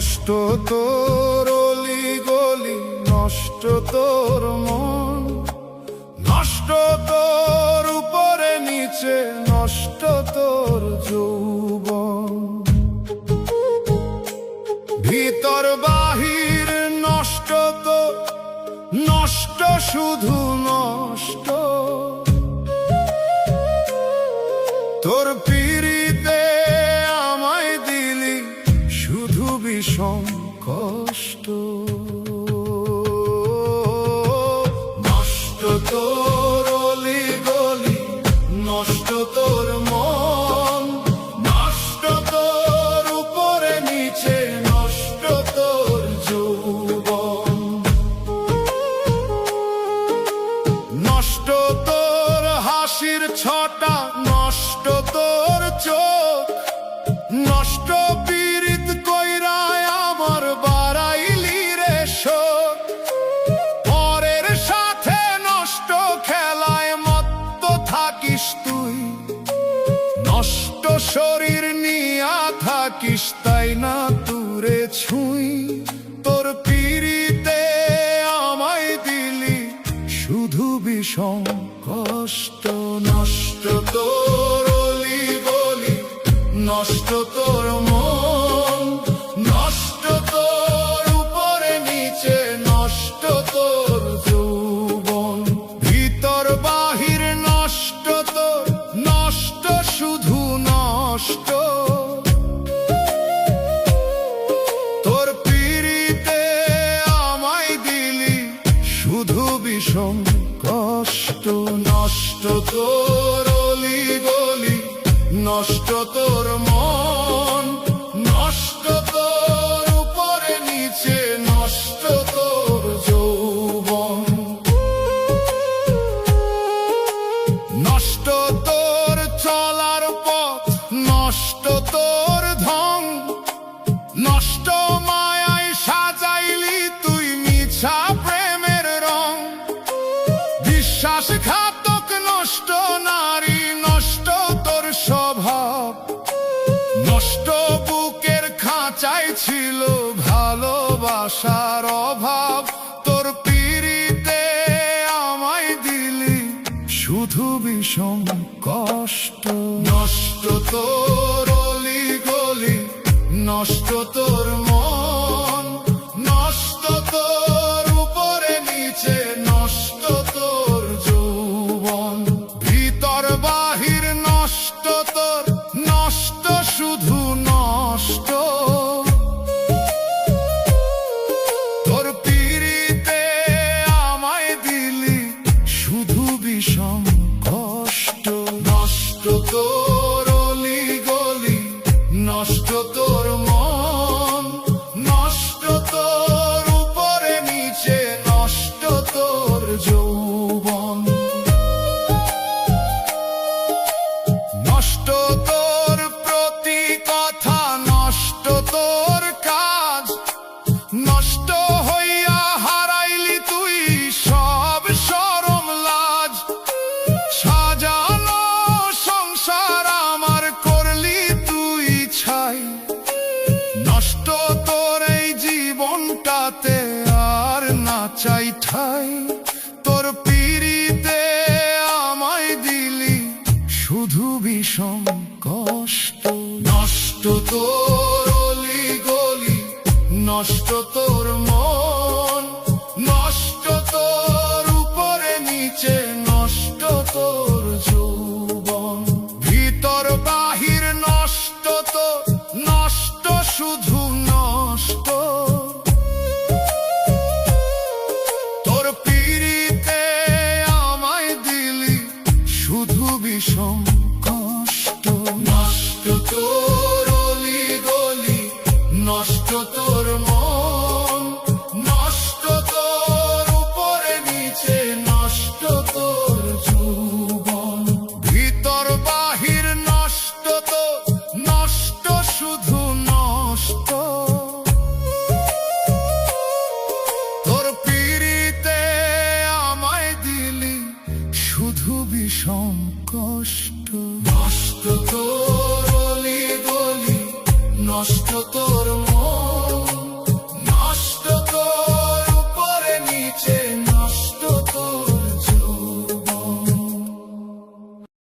নষ্ট তোর অলি গলি, নষ্ট তোর মন, নষ্ট তোর উপরে নিচে, নষ্ট তোর যৌবন। ভিতর বাহির নষ্ট তোর, নষ্ট শুধু নষ্ট। তোর পিড়িতে আমায় দিলি শুধু বিষম কষ্ট। নষ্ট তোর অলি গলি, নষ্ট তোর মন, নষ্ট তোর উপরে নিচে, নষ্ট তোর যৌবন। নষ্ট তোর হাসির ছটা, নষ্ট তোর চোখ, নষ্ট পীড়িত কইরায় আমার বাড়াইলি রে শোক। পরের সাথে নষ্ট খেলায় মত্ত থাকিস তুই, নষ্ট শরীর নিয়া থাকিস তাই না তুরে ছুঁই। তোর পিড়িতে আমায় দিলি শুধু বিষম কষ্ট। নষ্ট তোর অলি গলি, নষ্ট তোর মন, নষ্ট তোর উপরে নিচে, নষ্ট তোর যৌবন। ভিতর বাহির নষ্ট তোর, নষ্ট শুধু নষ্ট। তোর পিড়িতে আমায় দিলি শুধু বিষম কষ্ট। নষ্ট তোর অলি গলি, নষ্ট তোর মন, নষ্ট তোর উপরে নিচে, নষ্ট তোর যৌবন। নষ্ট তোর চলার পথ, নষ্ট তোর ধন, নষ্ট মায়ায় সাজাইলি তুই মিছা প্রেমের রং। বিশ্বাসঘাতক নষ্ট নারী, নষ্ট তোর স্বভাব, নষ্ট বুকের খাঁচায় ছিল ভালোবাসার অভাব। তোর পিড়িতে আমায় দিলি শুধু বিষম কষ্ট। নষ্ট তোর অলি গলি, নষ্ট তোর মন, নষ্ট তোর উপরে নিচে, নষ্ট তোর যৌবন। ভিতর বাহির নষ্ট তোর, নষ্ট শুধু নষ্ট। তোর পিড়িতে আমায় দিলি শুধু বিষম কষ্ট। নষ্ট তোর অলি গলি, নষ্ট তোর মন, নষ্ট তোর উপরে নিচে, নষ্ট তোর যৌবন। নষ্ট তোর প্রতি কথা, নষ্ট তোর কাজ, নষ্ট হইয়া হারাইলি তুই সব শরম লাজ। সাজানো সংসার আমার করলি তুই ছাই, নষ্ট তোর এই জীবনটাতে আর না চাই ঠাই। তোর পিড়িতে আমায় দিলি শুধু বিষম কষ্ট। নষ্ট তোর অলি গলি, নষ্ট তোর মন, নষ্ট তোর উপরে নিচে, নষ্ট তোর যৌবন। ভিতর বাহির নষ্ট তোর, নষ্ট শুধু নষ্ট। তোর পিড়িতে আমায় দিলি শুধু বিষম কষ্ট। নষ্ট তোর অলি গলি, নষ্ট তোর মন, নষ্ট তোর উপরে নিচে, নষ্ট তোর যৌবন। ভিতর বাহির নষ্ট তোর, নষ্ট শুধু নষ্ট। তোর পিড়িতে আমায় দিলি শুধু বিষম কষ্ট। নষ্ট তোর অলি গলি, নষ্ট